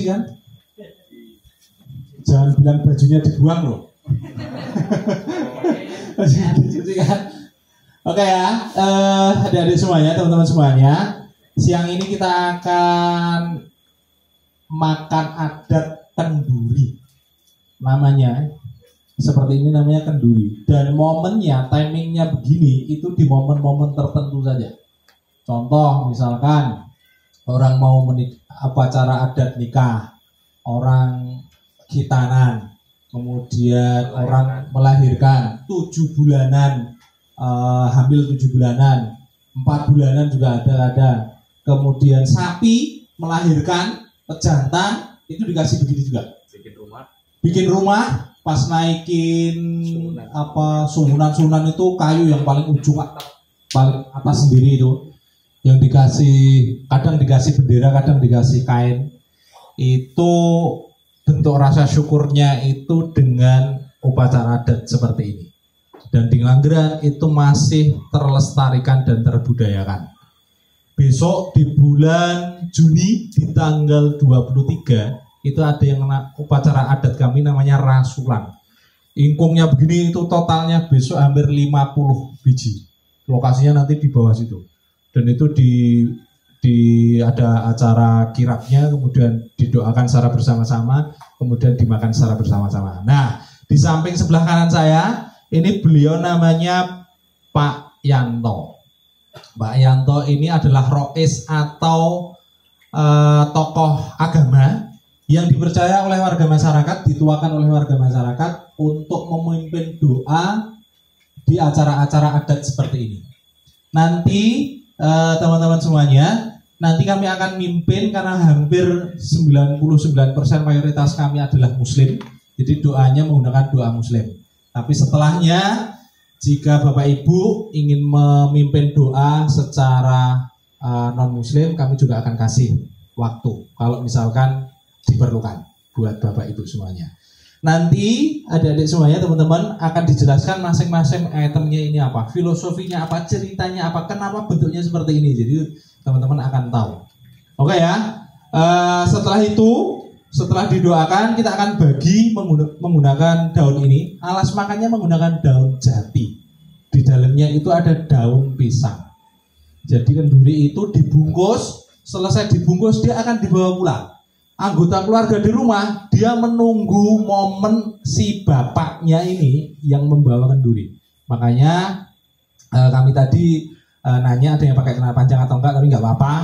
kan? Jangan bilang bajunya dibuang loh. Bajunya dicuci kan? Oke ya, adik-adik semuanya, teman-teman semuanya, siang ini kita akan makan adat kenduri. Namanya seperti ini, namanya kenduri. Dan momennya, timingnya begini, itu di momen-momen tertentu saja. Contoh misalkan orang mau upacara adat nikah, orang khitanan, kemudian orang melahirkan, 7 bulanan, hamil 7 bulanan, 4 bulanan juga ada. Kemudian sapi melahirkan, pejantan, itu dikasih begini juga. Bikin rumah, pas naikin suhunan itu kayu yang paling ujung, paling atas sendiri itu, yang dikasih, kadang dikasih bendera, kadang dikasih kain. Itu bentuk rasa syukurnya itu dengan upacara adat seperti ini. Dan di Ngelanggeran itu masih terlestarikan dan terbudayakan. Besok di bulan Juni di tanggal 23 itu ada yang upacara adat kami namanya rasulan. Ingkungnya begini, itu totalnya besok hampir 50 biji. Lokasinya nanti di bawah situ. Dan itu ada acara kirapnya, kemudian didoakan secara bersama-sama, kemudian dimakan secara bersama-sama. Nah, di samping sebelah kanan saya ini beliau namanya Pak Yanto. Pak Yanto ini adalah rois atau tokoh agama yang dipercaya oleh warga masyarakat, dituakan oleh warga masyarakat untuk memimpin doa di acara-acara adat seperti ini. Nanti teman-teman semuanya, nanti kami akan mimpin karena hampir 99% mayoritas kami adalah muslim. Jadi doanya menggunakan doa muslim. Tapi setelahnya, jika Bapak Ibu ingin memimpin doa secara non-muslim, kami juga akan kasih waktu kalau misalkan diperlukan buat Bapak Ibu semuanya. Nanti adik-adik semuanya, teman-teman, akan dijelaskan masing-masing itemnya ini apa, filosofinya apa, ceritanya apa, kenapa bentuknya seperti ini. Jadi teman-teman akan tahu. Oke ya. Setelah itu, setelah didoakan, kita akan bagi menggunakan daun ini. Alas makannya menggunakan daun jati. Di dalamnya itu ada daun pisang. Jadi kenduri itu dibungkus. Selesai dibungkus, dia akan dibawa pulang. Anggota keluarga di rumah, dia menunggu momen si bapaknya ini yang membawa kenduri. Makanya kami tadi nanya ada yang pakai celana panjang atau enggak, tapi nggak apa-apa.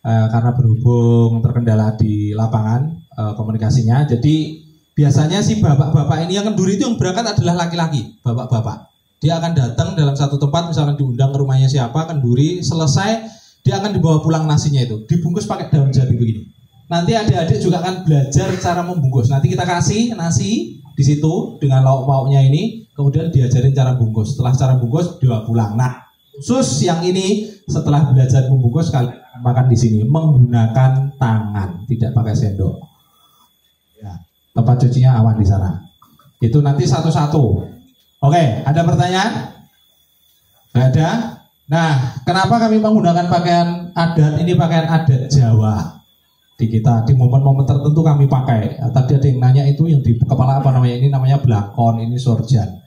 Karena berhubung terkendala di lapangan komunikasinya, jadi biasanya si bapak-bapak ini yang kenduri itu yang berangkat adalah laki-laki, bapak-bapak. Dia akan datang dalam satu tempat, misalkan diundang ke rumahnya siapa, kenduri, selesai dia akan dibawa pulang nasinya itu, dibungkus pakai daun jati begini. Nanti adik-adik juga akan belajar cara membungkus. Nanti kita kasih nasi di situ dengan lauk-pauknya ini, kemudian diajarin cara bungkus. Setelah cara bungkus, dibawa pulang. Nah, khusus yang ini setelah belajar membungkus, kalian makan di sini menggunakan tangan, tidak pakai sendok. Ya, tempat cucinya aman di sana. Itu nanti satu-satu. Oke, ada pertanyaan? Nggak ada? Nah, kenapa kami menggunakan pakaian adat ini, pakaian adat Jawa? Di kita, di momen-momen tertentu kami pakai. Tadi ada yang nanya itu yang di kepala apa namanya? Ini namanya blakon, ini sorjan.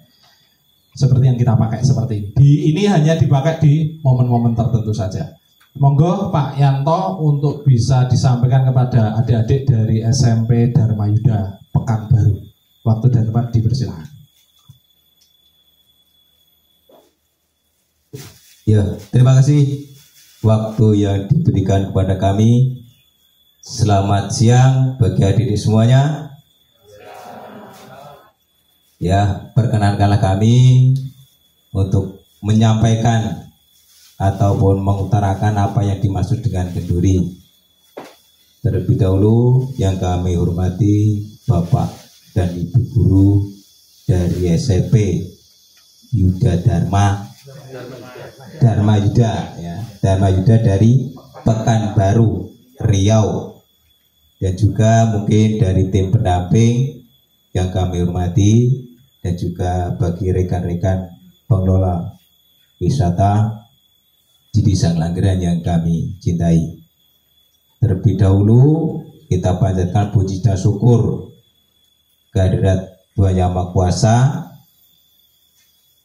Seperti yang kita pakai seperti ini. Ini hanya dipakai di momen-momen tertentu saja. Monggo Pak Yanto untuk bisa disampaikan kepada adik-adik dari SMP Dharma Yuda Pekanbaru. Waktu dan tempat dipersilakan. Ya, terima kasih waktu yang diberikan kepada kami. Selamat siang bagi adik-adik semuanya. Ya, perkenankanlah kami untuk menyampaikan ataupun mengutarakan apa yang dimaksud dengan kenduri. Terlebih dahulu yang kami hormati Bapak dan Ibu Guru dari SMP Yuda Dharma Yuda, ya, Dharma Yuda dari Pekanbaru, Riau, dan juga mungkin dari tim pendamping yang kami hormati, dan juga bagi rekan-rekan pengelola wisata di Desa Ngelanggeran yang kami cintai. Terlebih dahulu kita panjatkan puji dan syukur kehadirat Tuhan Yang Maha Kuasa,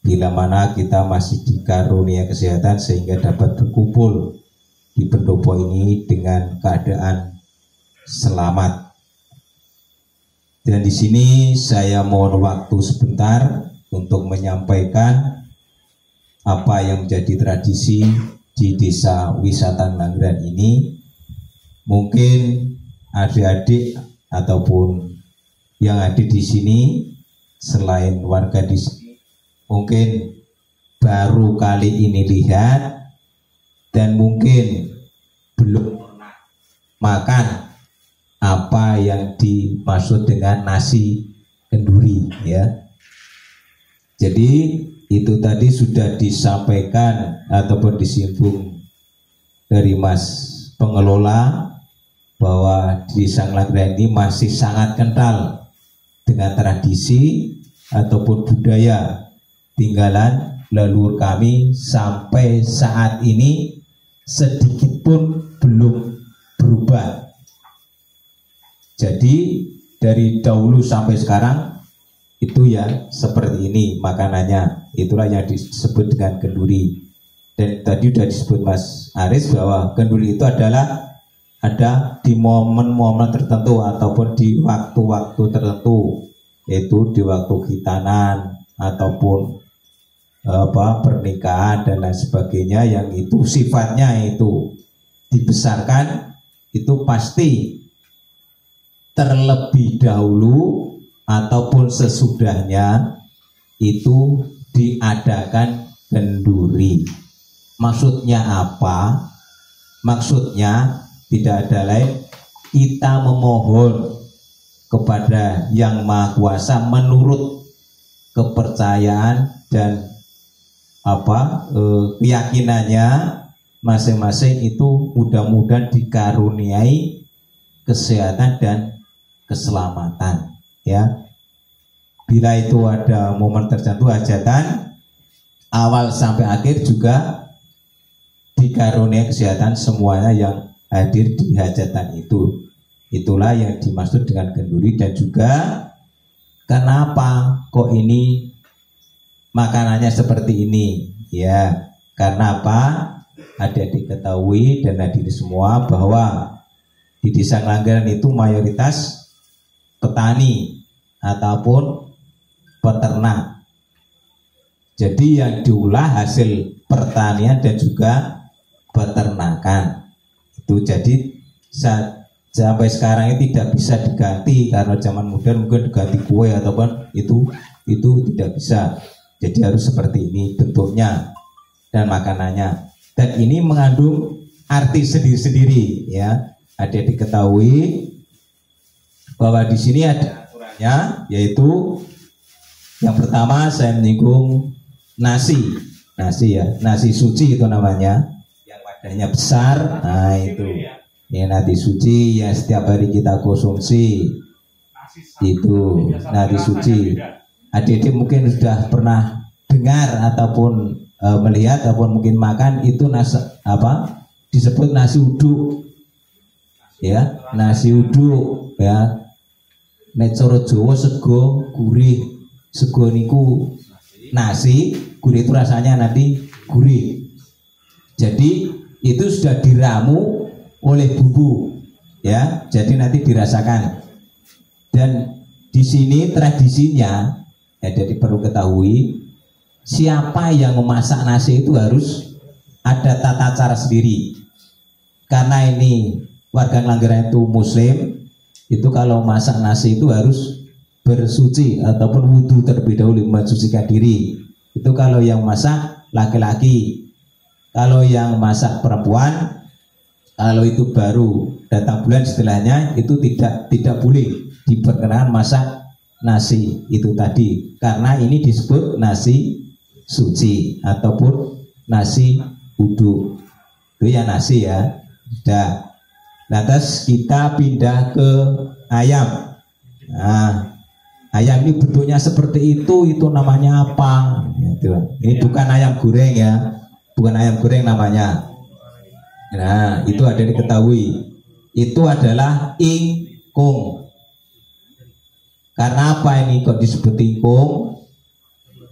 bila mana kita masih dikarunia kesehatan sehingga dapat berkumpul di pendopo ini dengan keadaan selamat. Dan di sini saya mohon waktu sebentar untuk menyampaikan apa yang menjadi tradisi di Desa Wisata Ngelanggeran ini. Mungkin adik-adik ataupun yang ada di sini selain warga di sini mungkin baru kali ini lihat dan mungkin belum pernah makan apa yang dimaksud dengan nasi kenduri ya. Jadi itu tadi sudah disampaikan ataupun disinggung dari Mas pengelola bahwa di Desa Ngelanggeran ini masih sangat kental dengan tradisi ataupun budaya tinggalan leluhur kami sampai saat ini sedikit pun belum berubah. Jadi dari dahulu sampai sekarang itu ya seperti ini makanannya. Itulah yang disebut dengan kenduri. Dan tadi sudah disebut Mas Aris bahwa kenduri itu adalah ada di momen-momen tertentu ataupun di waktu-waktu tertentu, yaitu di waktu khitanan ataupun pernikahan dan lain sebagainya, yang itu sifatnya itu dibesarkan, itu pasti terlebih dahulu ataupun sesudahnya itu diadakan kenduri. Maksudnya apa? Maksudnya tidak ada lain, kita memohon kepada Yang Maha Kuasa menurut kepercayaan dan keyakinannya masing-masing itu mudah-mudahan dikaruniai kesehatan dan keselamatan ya. Bila itu ada momen tertentu hajatan awal sampai akhir juga dikaruniai kesehatan semuanya yang hadir di hajatan itu. Itulah yang dimaksud dengan kenduri. Dan juga kenapa kok ini makanannya seperti ini ya, karena apa? Ada diketahui dan hadir semua bahwa di Desa Ngelanggeran itu mayoritas petani ataupun peternak. Jadi yang diolah hasil pertanian dan juga peternakan itu. Jadi sampai sekarang ini tidak bisa diganti karena zaman modern mungkin diganti kue ataupun itu tidak bisa. Jadi harus seperti ini bentuknya dan makanannya. Dan ini mengandung arti sendiri-sendiri ya. Ada diketahui bahwa di sini ada aturannya, yaitu yang pertama saya menyinggung nasi ya, nasi suci itu namanya, yang wadahnya besar. Nah itu ya nasi suci yang setiap hari kita konsumsi, itu nasi suci. Adik-adik mungkin sudah pernah dengar ataupun melihat ataupun mungkin makan itu nasi disebut nasi uduk ya, nasi uduk ya. Nek cara Jawa sego gurih, sego niku nasi, gurih itu rasanya nanti gurih. Jadi itu sudah diramu oleh bumbu ya, jadi nanti dirasakan. Dan di sini tradisinya ya, jadi perlu ketahui siapa yang memasak nasi itu harus ada tata cara sendiri. Karena ini warga Ngelanggeran itu muslim, itu kalau masak nasi itu harus bersuci ataupun wudhu terlebih dahulu mensucikan diri. Itu kalau yang masak laki-laki. Kalau yang masak perempuan, kalau itu baru datang bulan istilahnya, itu tidak boleh diperkenankan masak nasi itu tadi, karena ini disebut nasi suci ataupun nasi wudhu. Itu ya nasi ya. Sudah. Lantas kita pindah ke ayam. Nah, ayam ini bentuknya seperti itu namanya apa? Ini bukan ayam goreng ya, bukan ayam goreng namanya. Nah, itu ada diketahui. itu adalah ingkung. Karena apa ini kok disebut ingkung?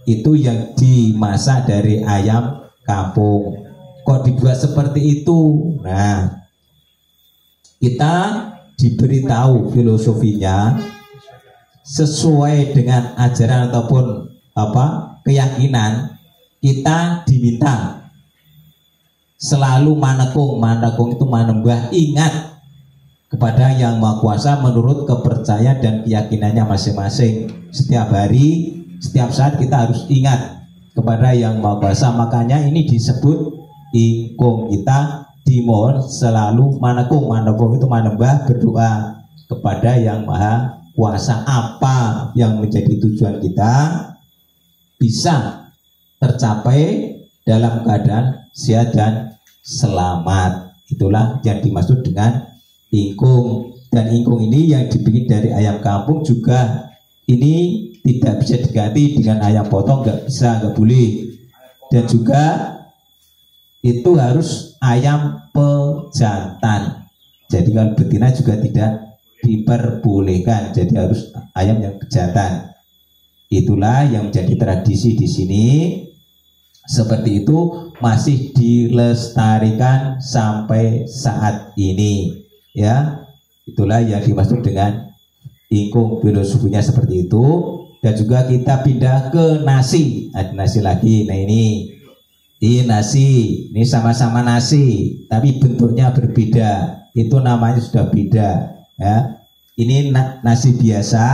Itu yang dimasak dari ayam kampung. Kok dibuat seperti itu? Nah, kita diberitahu filosofinya sesuai dengan ajaran ataupun keyakinan. Kita diminta selalu manekung itu manembah, ingat kepada Yang Maha Kuasa menurut kepercayaan dan keyakinannya masing-masing. Setiap hari, setiap saat kita harus ingat kepada Yang Maha Kuasa. Makanya ini disebut ingkung. Kita dimohon selalu manekung itu manembah, berdoa kepada Yang Maha Kuasa. Apa yang menjadi tujuan kita bisa tercapai dalam keadaan sehat dan selamat. Itulah yang dimaksud dengan ingkung. Dan ingkung ini yang dibikin dari ayam kampung juga ini tidak bisa diganti dengan ayam potong, nggak bisa, nggak boleh. Dan juga itu harus ayam pejantan. Jadi kalau betina juga tidak diperbolehkan. Jadi harus ayam yang pejantan. Itulah yang menjadi tradisi di sini. Seperti itu masih dilestarikan sampai saat ini. Ya, itulah yang dimaksud dengan ingkung, filosofinya seperti itu. Dan juga kita pindah ke nasi. Ada nasi lagi. Nah ini nasi, ini sama-sama nasi, tapi bentuknya berbeda. Itu namanya sudah beda. Ya, ini nasi biasa.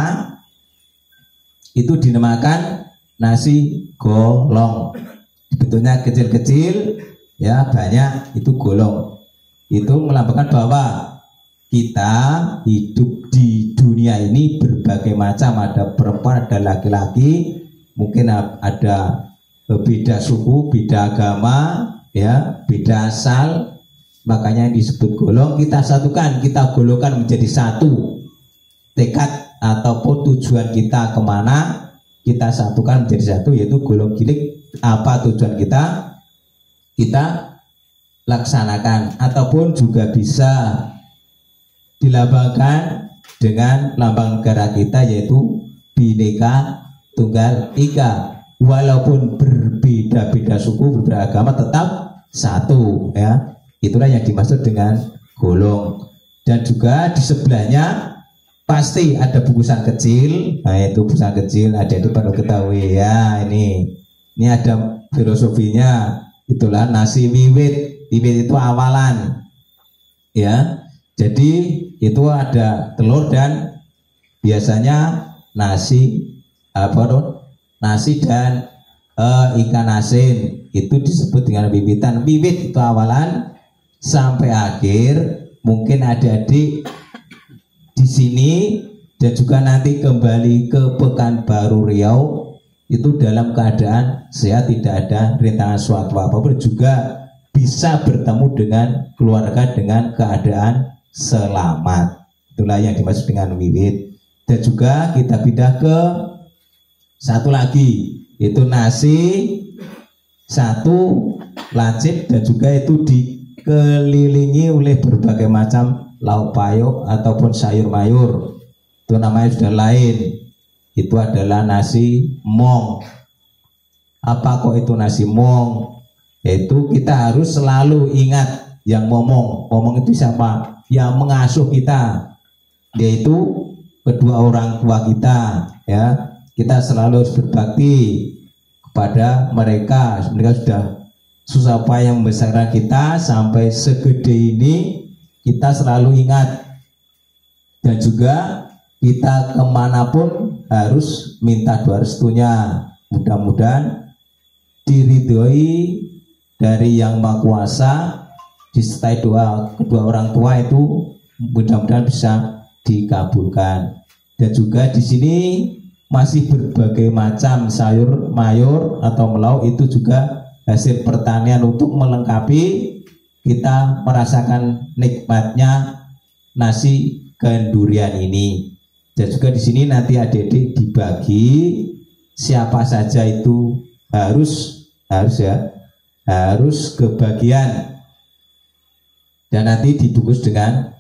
Itu dinamakan nasi golong. Bentuknya kecil-kecil, ya banyak, itu golong. Itu melambangkan bahwa kita hidup di dunia ini berbagai macam, ada perempuan, ada laki-laki, mungkin ada beda suku, beda agama, ya, beda asal. Makanya yang disebut golong, kita satukan, kita golongkan menjadi satu. Tekad ataupun tujuan kita kemana, kita satukan menjadi satu, yaitu golong gilik. Apa tujuan kita? Kita laksanakan. Ataupun juga bisa dilambangkan dengan lambang negara kita, yaitu Bhinneka Tunggal Ika. Walaupun berbeda-beda suku, berbeda agama, tetap satu, ya. Itulah yang dimaksud dengan golong. Dan juga di sebelahnya pasti ada bungkusan kecil. Nah itu bungkusan kecil, ada itu perlu ketahui ya. Ini ada filosofinya. Itulah nasi wiwit. Wiwit itu awalan, ya. Jadi itu ada telur dan biasanya nasi dan ikan asin. Itu disebut dengan wiwitan. Wiwit itu awalan sampai akhir. Mungkin adik-adik di sini dan juga nanti kembali ke Pekanbaru Riau itu dalam keadaan sehat, tidak ada rintangan suatu apapun, juga bisa bertemu dengan keluarga dengan keadaan selamat. Itulah yang dimaksud dengan wiwit. Dan juga kita pindah ke satu lagi, itu nasi satu lancip, dan juga itu dikelilingi oleh berbagai macam lauk pauk ataupun sayur mayur. Itu namanya sudah lain. Itu adalah nasi mong. Apa kok itu nasi mong? Yaitu kita harus selalu ingat yang ngomong. Ngomong itu siapa? Yang mengasuh kita, yaitu kedua orang tua kita, ya. Kita selalu harus berbakti kepada mereka. Mereka sudah susah payah membesarkan kita sampai segede ini. Kita selalu ingat. Dan juga kita kemanapun harus minta doa restunya. Mudah-mudahan diridhoi dari Yang Maha Kuasa, disertai doa kedua orang tua itu mudah-mudahan bisa dikabulkan. Dan juga di sini masih berbagai macam sayur mayur atau melauk, itu juga hasil pertanian untuk melengkapi kita merasakan nikmatnya nasi kendurian ini. Dan juga di sini nanti adik-adik dibagi siapa saja itu harus kebagian, dan nanti dibungkus dengan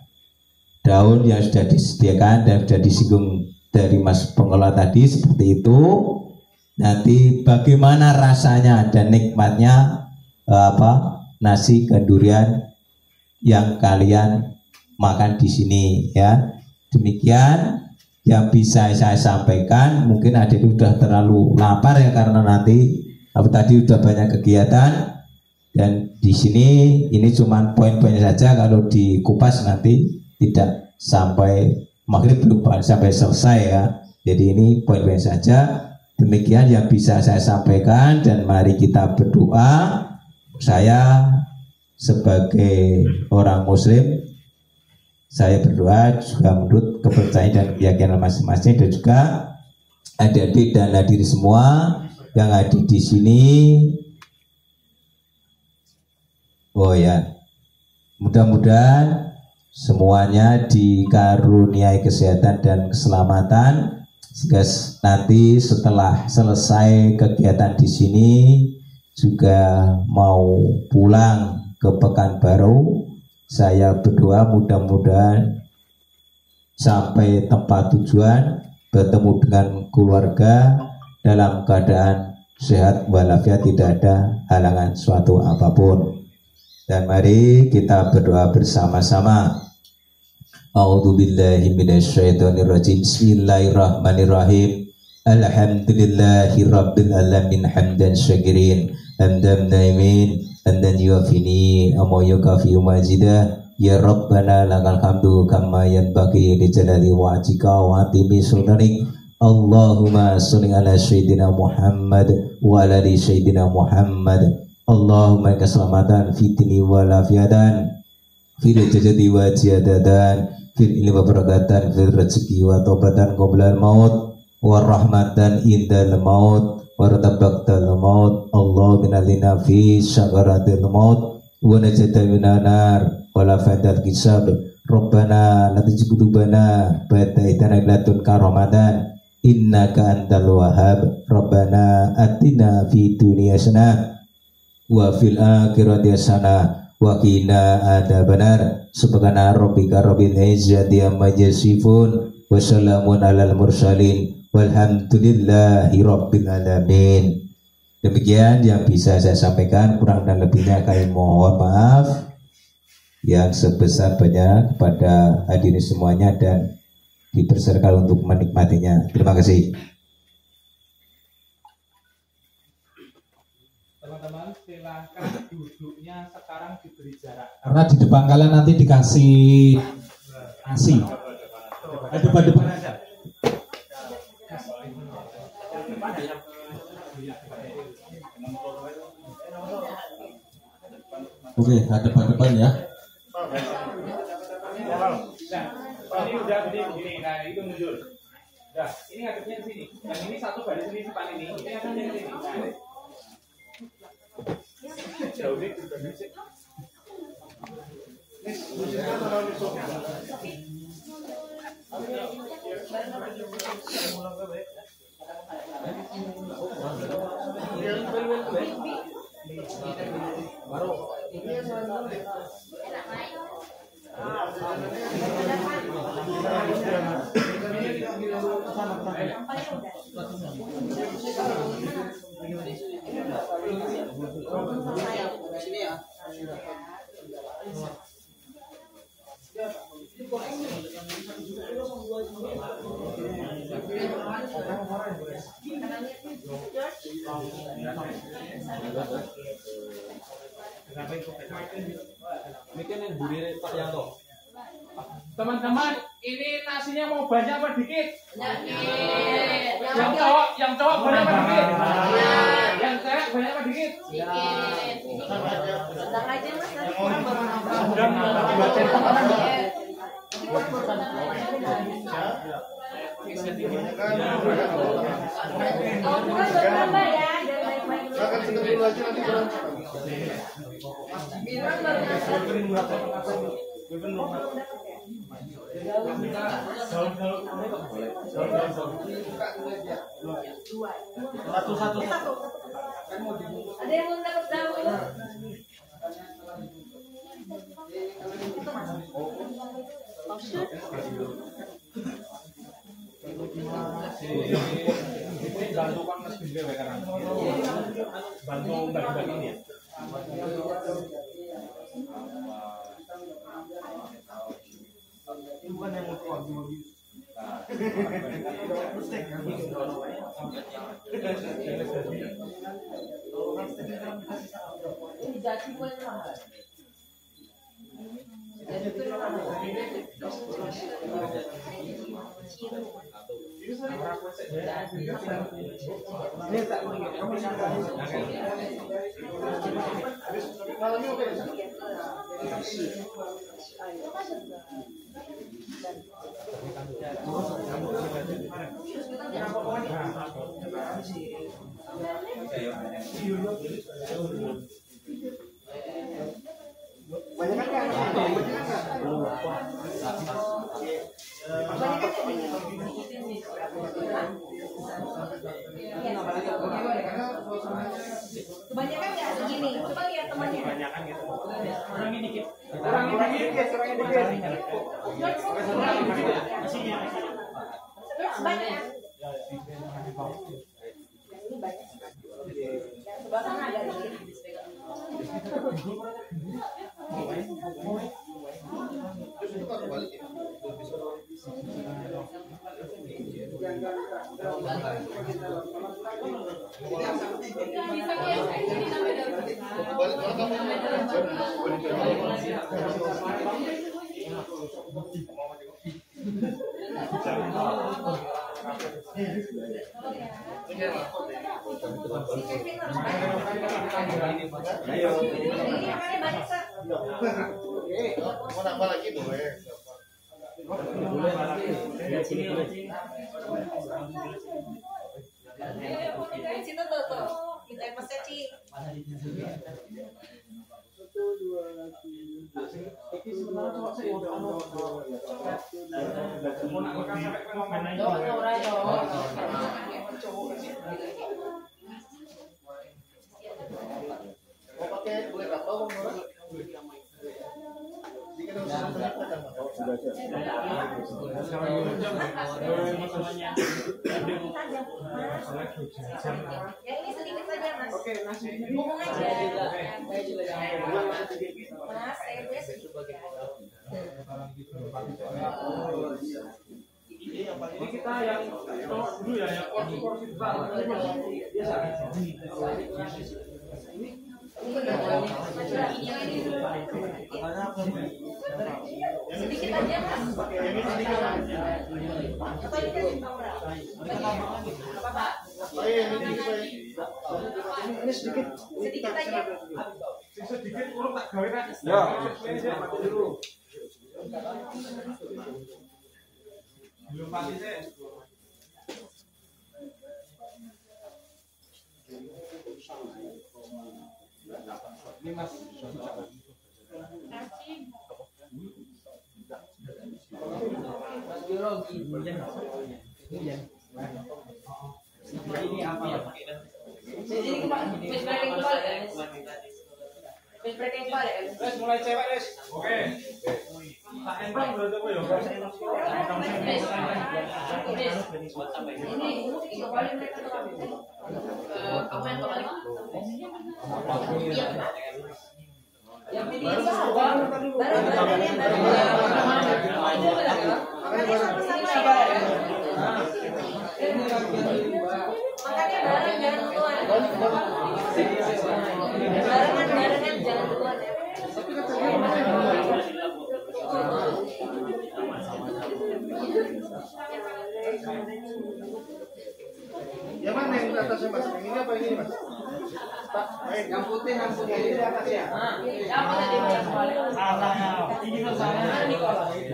daun yang sudah disediakan dan sudah disinggung dari Mas Pengelola tadi seperti itu. Nanti bagaimana rasanya dan nikmatnya nasi kendurian yang kalian makan di sini ya. Demikian yang bisa saya sampaikan. Mungkin adik sudah terlalu lapar ya karena nanti tadi sudah banyak kegiatan. Dan di sini ini cuma poin-poin saja, kalau dikupas nanti tidak sampai maghrib, belum sampai selesai ya. Jadi ini poin-poin saja. Demikian yang bisa saya sampaikan dan mari kita berdoa. Saya sebagai orang muslim, saya berdoa juga menurut kepercayaan dan keyakinan masing-masing, dan juga adik-adik dan hadirin semua yang hadir di sini. Oh ya, mudah-mudahan semuanya dikaruniai kesehatan dan keselamatan, sehingga nanti setelah selesai kegiatan di sini juga mau pulang ke Pekanbaru. Saya berdoa mudah-mudahan sampai tempat tujuan bertemu dengan keluarga dalam keadaan sehat walafiat, tidak ada halangan suatu apapun. Dan mari kita berdoa bersama-sama. A'udzubillahi minasyaitonirrajim. Bismillahirrahmanirrahim. Alhamdulillahirabbil alamin hamdan syakirin hamdan naimin hamdan yuafini amma yukafi majidah. Ya Rabbana lakal hamdu kama yanbaghi li jalali wajhika wa atimi sultanik. Allahumma sholli ala sayyidina Muhammad wa ala ali sayyidina Muhammad. Allahumma keselamatan fitni walafiatan, fil jaddi wa jadatan, fil ilmi wa barakatan, fil rezeki wa taubatan qoblal maut, wa rahmatan indal maut, wa tabaqtal maut. Allah minalina fi syakaratil maut, wa najata minanar, wa la fatal kisab. Rabbana la tuzigh qulubana ba'da idh hadaytana karomatan, innaka antal wahhab. Rabbana atina fid dunya hasanah wa fil akhirati hasanah wa qina adzabannar. Subhana rabbika rabbil izzati amma yasifun wa salamun alal mursalin walhamdulillahi rabbil alamin. Demikian yang bisa saya sampaikan, kurang dan lebihnya kami mohon maaf yang sebesar-besarnya kepada hadirin semuanya dan dipersilakan untuk menikmatinya. Terima kasih. Teman-teman silahkan duduknya sekarang diberi jarak, karena di depan kalian nanti dikasih nasi. Depan-depan aja. Oke, depan-depan ya. Ini udah begini, nah itu muncul. Nah, ini ngadepnya di sini. Yang ini satu baris ini depan ini akan di sini. Nah, jauh ini juga bisa. Teman-teman, ini nasinya mau banyak apa dikit? Yang cowok banyak apa dikit? Yang cewek banyak apa dikit? Sedang aja mas, nanti satu. Ada yang belum dapat tahu? Kebanyakan nggak segini, coba lihat temannya. Kebanyakan gitu. Kurangin dikit. Isinya. Banyak. Ini banyak. Yang sebelah sana agak dikit. Mau nambah lagi boleh. Situ tuh, kita peset Ci. Mau pakai boleh berapa Bang Nora? Yang ini sedikit saja Mas. Oke, nasi. Ngomong aja. Mas, saya punya sedikit. Ini kita yang dulu ya, yang porsi besar. Biasa. Sedikit aja Mas. Apa ini kasih tahu berapa? Apa Pak? Ini sedikit. Sedikit aja. Sedikit urut tak gawe kan. Ya. Belum pasti sih. Ini Mas. Ini apa ya? Jadi breaking balik. Wes mulai cewek wes. Oke. Tak emplong berarti apa ya? Ini kembali mereka tuh. Komen kembali. Yang ini baru makanya bareng jangan duluan. Barengan jangan duluan ya. Yang mana yang di atasnya Mas? Yang ini apa yang ini Mas? Yang putih ini di atas ya? Apa tadi yang balik? Salah. Ini kan salah. Nikola salah.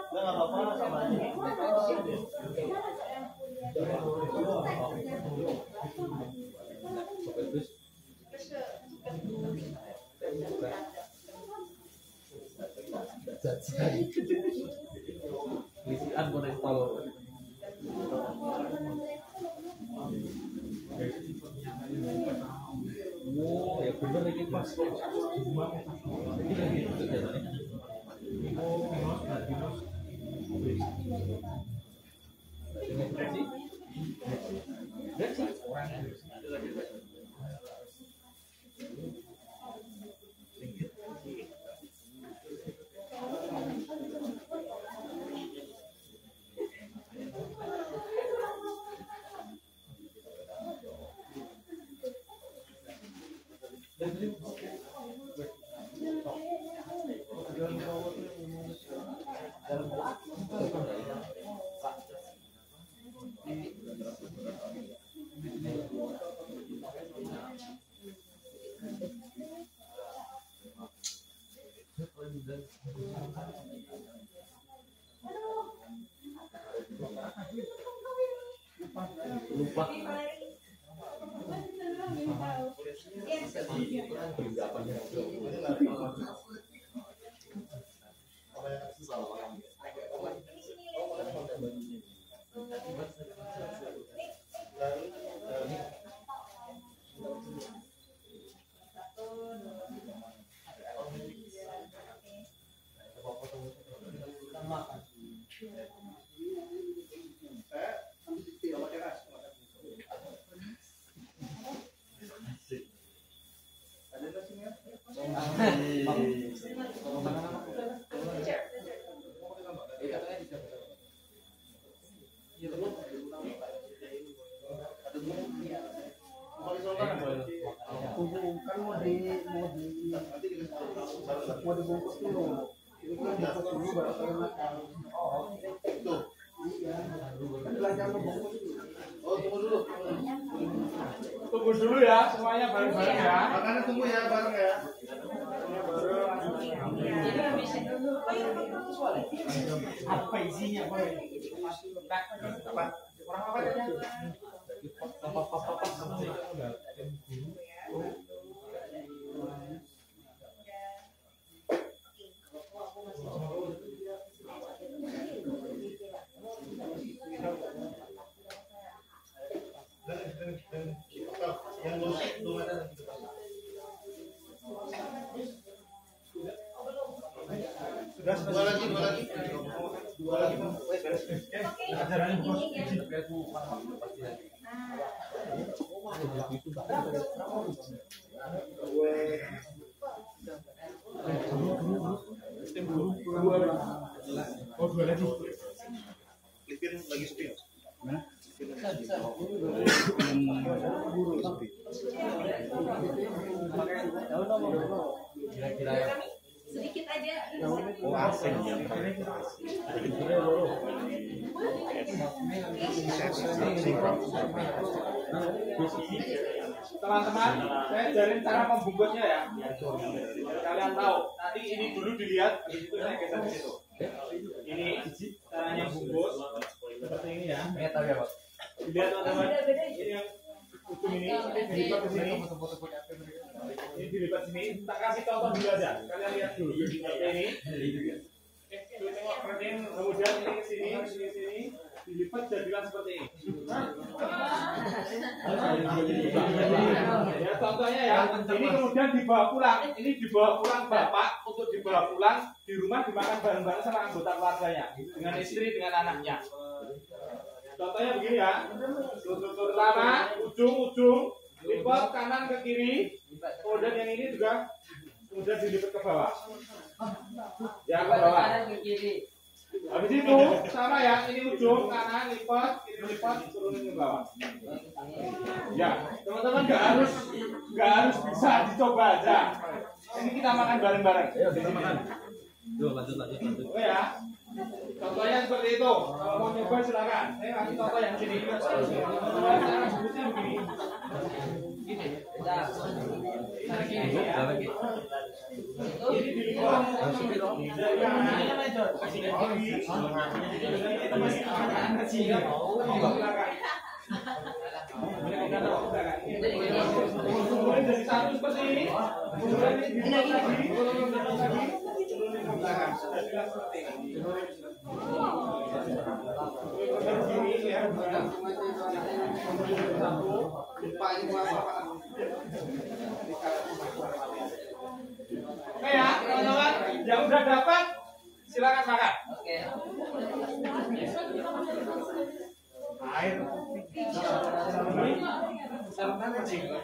Enggak apa-apa sama aja. Lisian boleh tahu. dibungkus dulu. Ini kan dibungkus dulu baru kalian makan. Oh, itu. Iya. Belajar membungkus dulu. Oh, tunggu dulu. Tunggu dulu ya, semuanya bareng-bareng ya. Makanya tunggu ya, bareng ya. Apa isinya, Boy? Kurang apa ya? Yang belum ada. Sudah dua lagi. Oh, dua lagi. Lipir lagi sepi. Kira-kira sedikit aja. Oh, asing ya. Teman-teman, saya ajarin cara membungkusnya ya. Kalian tahu, nanti ini dulu dilihat, habis itu saya geser ke situ. Ini caranya bungkus seperti ini ya. Dilihat teman-teman, ini yang ujung ini dilipat ke sini. Ini dilipat sini. Tak kasih contoh dulu aja. Kalian lihat dulu. Seperti ini. Tengok kemudian ini ke sini, dilipat jadilah seperti ini. Ya contohnya ya, ini kemudian dibawa pulang. Ini dibawa pulang bapak untuk dibawa pulang di rumah dimakan bareng-bareng sama anggota keluarganya, dengan istri, dengan anaknya. Contohnya begini ya, pertama ujung lipat kanan ke kiri, kemudian yang ini juga kemudian dilipat ke bawah. Ya ke bawah. Habis itu sama ya, ini ujung kanan lipat, ini lipat turunin ke bawah. Ya, teman-teman nggak harus bisa dicoba aja. Ini kita makan bareng-bareng. Ayo kita makan. Lanjut. Oh ya. Contohnya seperti itu. Kalau mau coba silakan. Saya kasih contoh yang sini. Cara bungkusnya begini. Gini. Ini dilipat. Dari satu seperti ini. dapat, silakan makan. Oke. Air.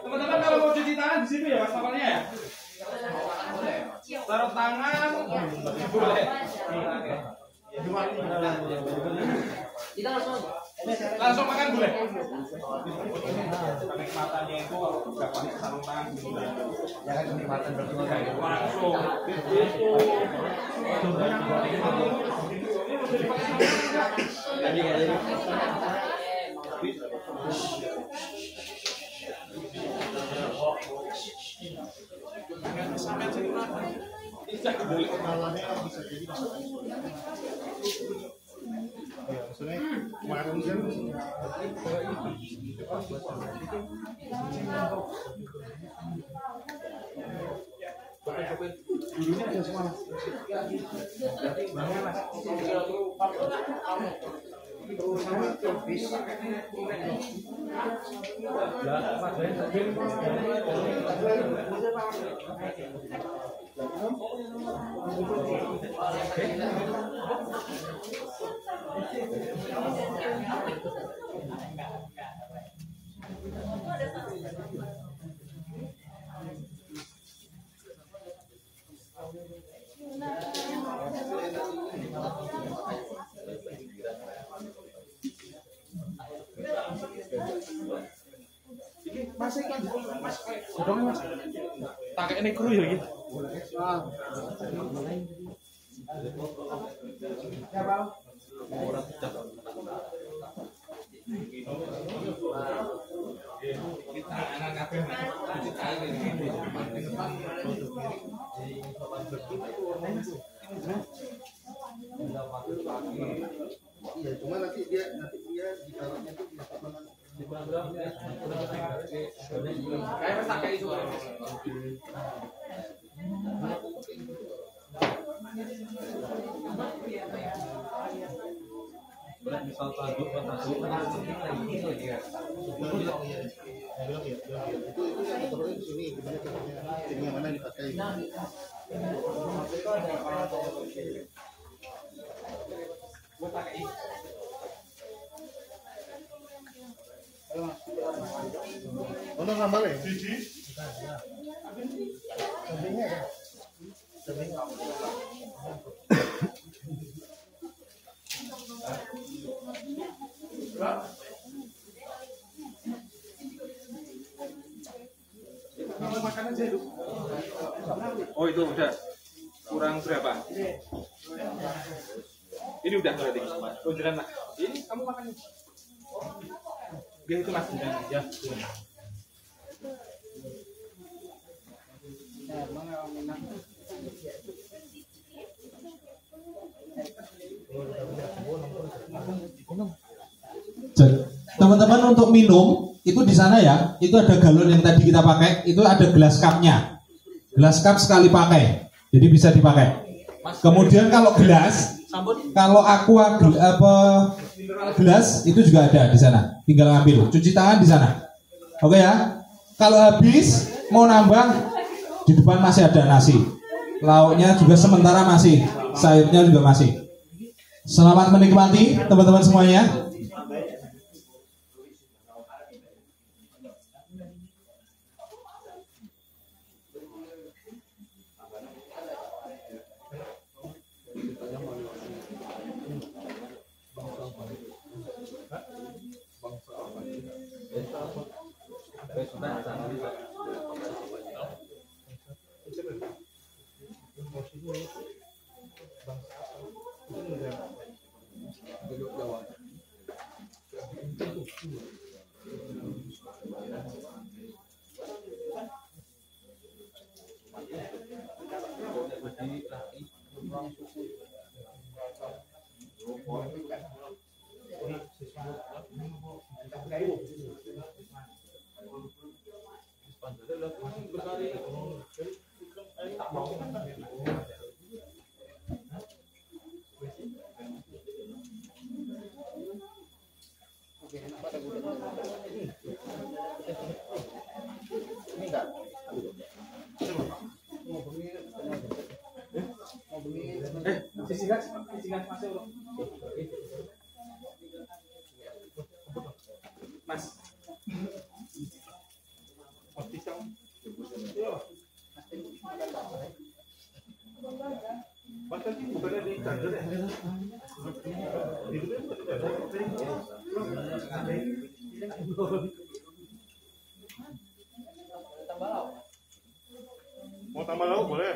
Teman-teman kalau mau cuci tangan di situ ya wastafelnya ya. Taruh tangan boleh. Kita Langsung makan boleh. Kenikmatannya itu kalau nggak pakai sarung tangan ya kan kenikmatan berdua kayak langsung. Maksudnya kemarin kan gurunya ada semua. Masih kan mas, godongnya mas. Pakai ini kru ya gitu. Ya bang. Iya, cuma nanti dia ditaruhnya tuh di mana? Kayak pas pakai itu. Misal tanduk Iya. Itu yang ditaruhnya di sini, gimana caranya? Ini yang mana yang dipakai? Oh, nambah ya? Sampingnya ada. Samping. Makan aja itu. Oh itu udah kurang berapa? Ini udah berarti. Oh jalan mas. Ini kamu makan. Biar itu mas jalan aja. Teman-teman untuk minum itu di sana ya, itu ada galon yang tadi kita pakai, itu ada gelas cupnya, gelas cup sekali pakai, jadi bisa dipakai. Kemudian kalau gelas, kalau aqua gelas itu juga ada di sana, tinggal ambil, cuci tangan di sana. Oke ya. Kalau habis mau nambah, di depan masih ada nasi, lauknya juga sementara masih, sayurnya juga masih. Selamat menikmati teman-teman semuanya. Sisikan masuk. Mas. Mau tambah lauk boleh.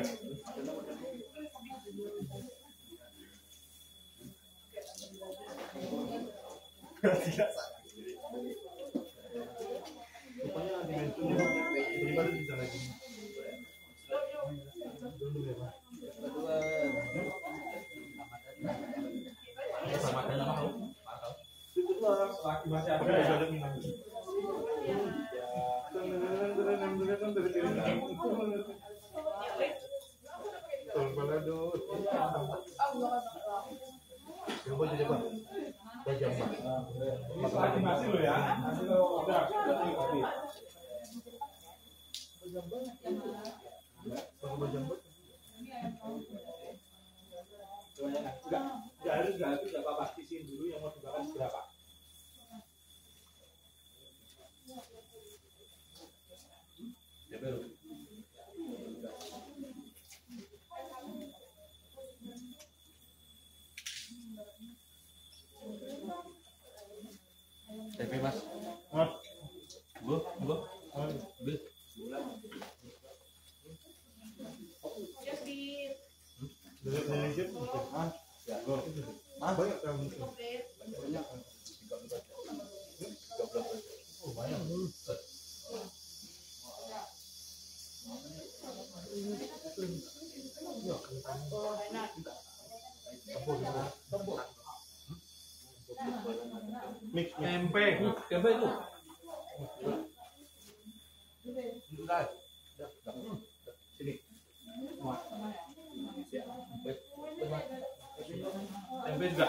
Rupanya dimensinya daripada bisa lagi. Sama ada nama kamu? Lagi masih ada minum. Coba coba. Bajang Pak. Lagi masih lo ya. Udah. Enggak harus Bapak pastiin dulu yang mau dibakar berapa. TP Mas. Bu. Banyak kan? Banyak. Oh, banyak. Mix Tempe itu. Sini. Tempe juga.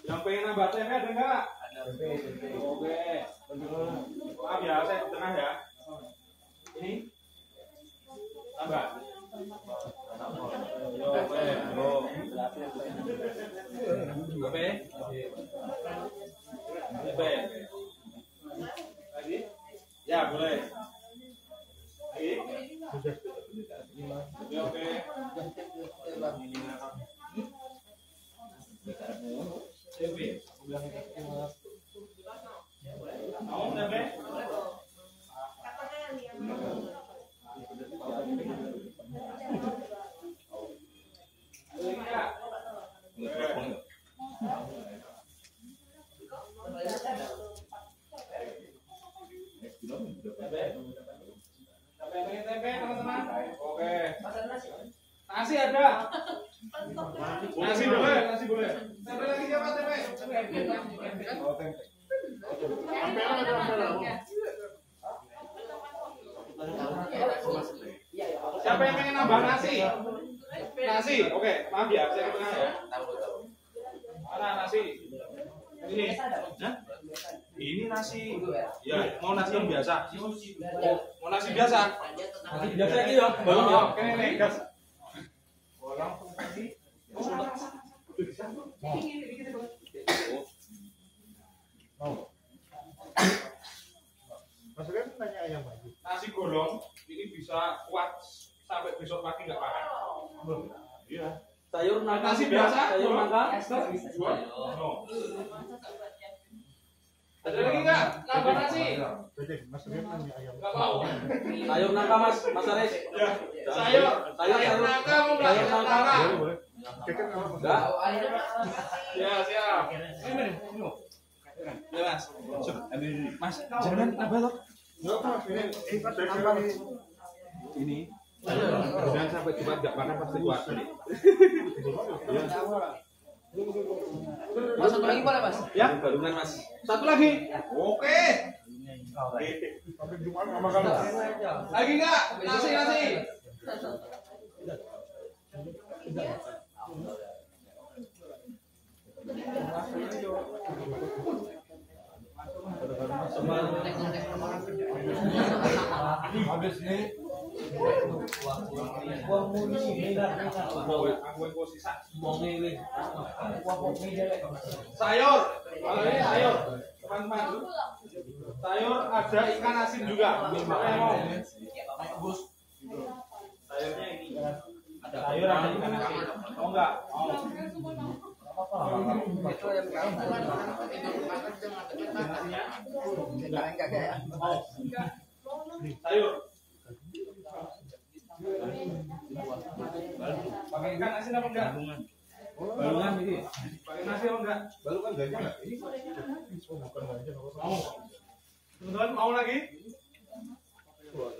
Yang pengen nambah tempe ada enggak? Ada. Oke. Maaf ya, saya di tengah ya. Ini tambah. Lagi? Ya, boleh. Lagi? Oke. Tempe. Mau tempe? Tempe teman-teman. Oke. Nasi ada. Nasi boleh. Tempe lagi siapa tempe? Oh, tempe. Siapa yang pengen nambah nasi? Nasi, oke. Maaf ya, saya ke tengah ya. Mana nasi? Ini. Hah? Ini nasi. Ya, mau nasi yang biasa. Mau nasi biasa. Nasi biasa ini ya, belum ya. Oke, nih, gas. Langsung nasi. Maksudnya nanya ayam lagi. Nasi golong ini bisa kuat sampai besok pagi nggak makan. Iya. Sayur nangka Nasi biasa, sayur nangka. No. Ada lagi nggak? Nambah nasi? Jadi maksudnya nanya ayam. Nggak mau. Sayur nangka Mas Aris. Ya. Sayur nangka mau nggak? Sayur nangka. Boleh, boleh. Chicken apa? Enggak. Ya, siap. Ini. Ya, Mas. Mas, jangan apa loh? Enggak apa, ini apa nih? Ini. Jangan sampai Jumat nggak makan pasti kuat. Mas, satu lagi boleh Mas? Ya, barungan Mas. Satu lagi. Oke. Sampai Jumat nggak makan. Lagi nggak? Nasi. Habis nih. Sayur, kalau ini sayur, teman-teman. Sayur ada ikan asin juga. Siapa yang mau? Sayurnya ini. Ada sayur ada ikan asin. Mau nggak? Mau. Itu yang Mau. Sayur. Pakai ikan asin apa enggak? Balungan ini. Pakai nasi apa enggak? Balungan ganja nggak? Ini Mau. Teman-teman mau lagi?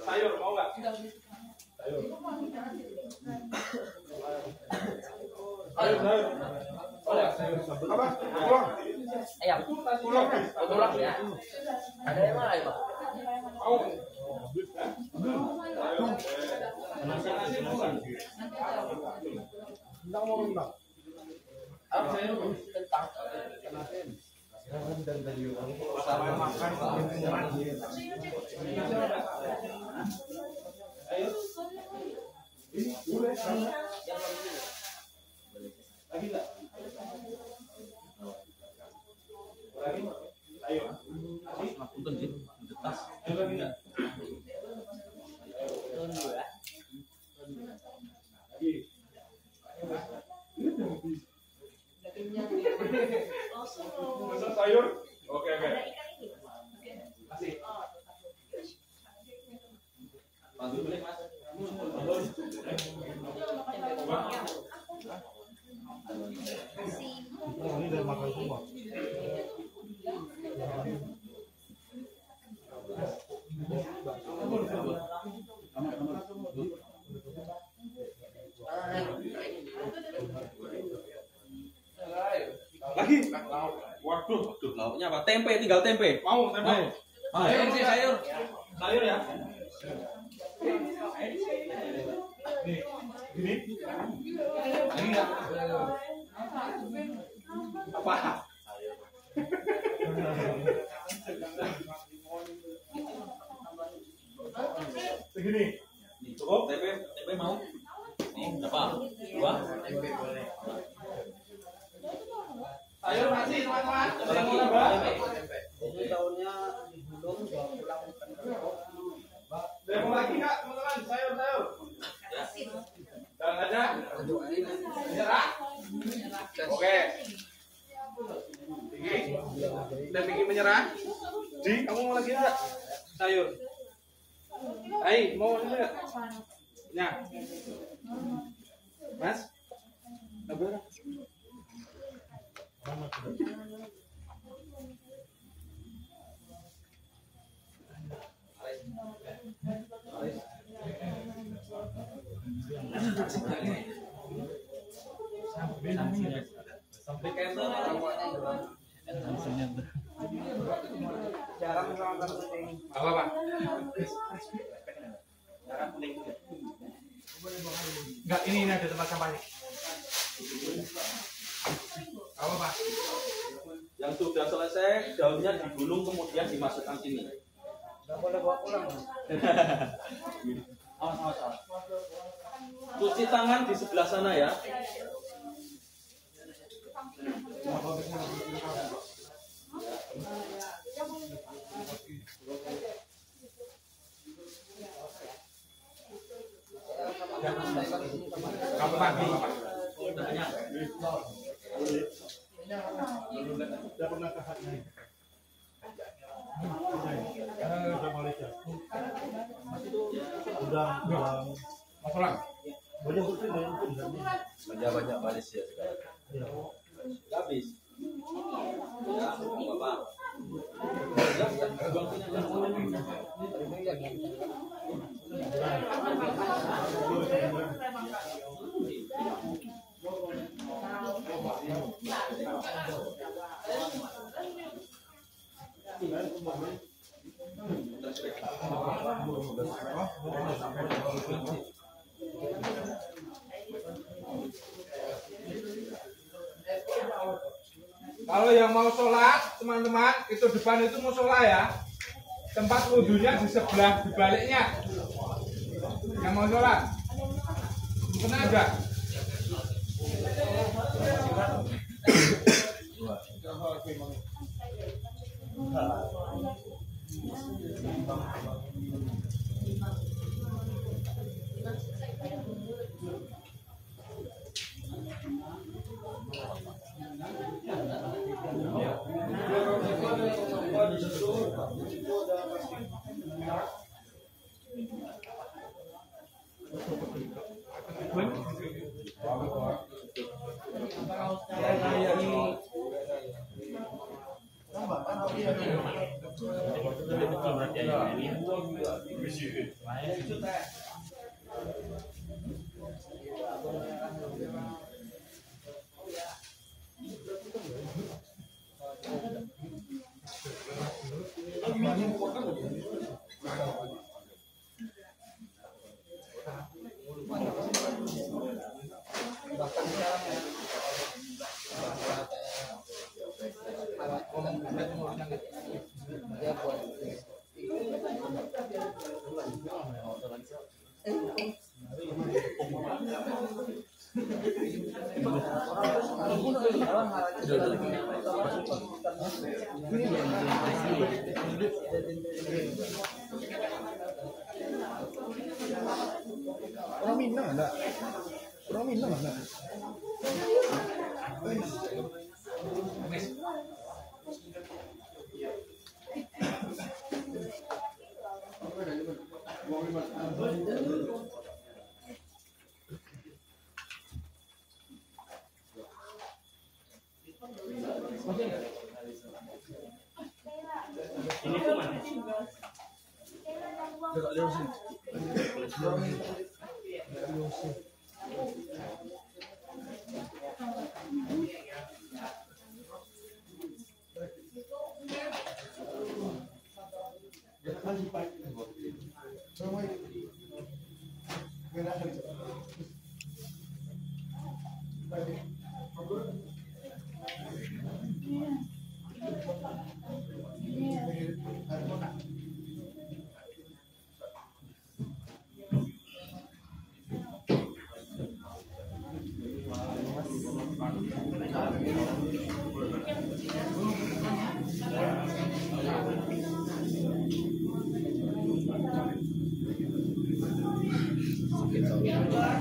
Sayur mau nggak? Sayur. Sayur. Oh ya, sayur. apa? Pulang. Ayam. Pulang. Tulang ya. Ada yang mana ya, Pak? Mau. Nasi mau nggak? Enggak mau enggak. Apa tentang Sama makan. Ayo. Ini boleh. Lagi enggak? Lagi? Ayo. Punten sih, tas. Ayo lagi enggak? Masak sayur? Oke. Kasih. Panggil boleh, Mas. Ini udah makan semua. Lagi? Waduh, lauknya apa? Tempe, tinggal tempe. Mau tempe? Sayur sih, sayur. Sayur ya? Nih, gini. Lagi enggak? Apa? Segini. Cukup? Tempe mau? Nih, berapa? 2. Sayur masih teman-teman. Apa Ada yang lagi? mau nambah? Ini daunnya digulung, bawa pulang Ada yang mau lagi nggak teman-teman? Sayur. Dan ada? Menyerah? Oke. Tinggi. Udah Vicky menyerah? Di, kamu mau lagi nggak? Sayur. Hai, mau lagi nggak? Ya. Mas? Sabar. Sampai cancel. jarang sama penting. Apa Pak? Enggak, ini ada tempat sampahnya. Apa Pak? Yang sudah selesai, daunnya digulung kemudian dimasukkan sini. Nggak boleh bawa pulang. Awas. Cuci tangan di sebelah sana ya. Kamu mandi Pak. Udah kenyang. Udah pernah ke Hatnya. Udah Malaysia. Udah. Mau pulang? Banyak putih, Banyak Malaysia sekarang. Iya. Habis. Ya, Bapak. Ya, buang sini aja. Kalau yang mau sholat, teman-teman, itu depan itu musola ya. Tempat wudhunya di sebelah, di baliknya. Yang mau sholat. Kena enggak? Orang Minang ada. Orang Minang ada.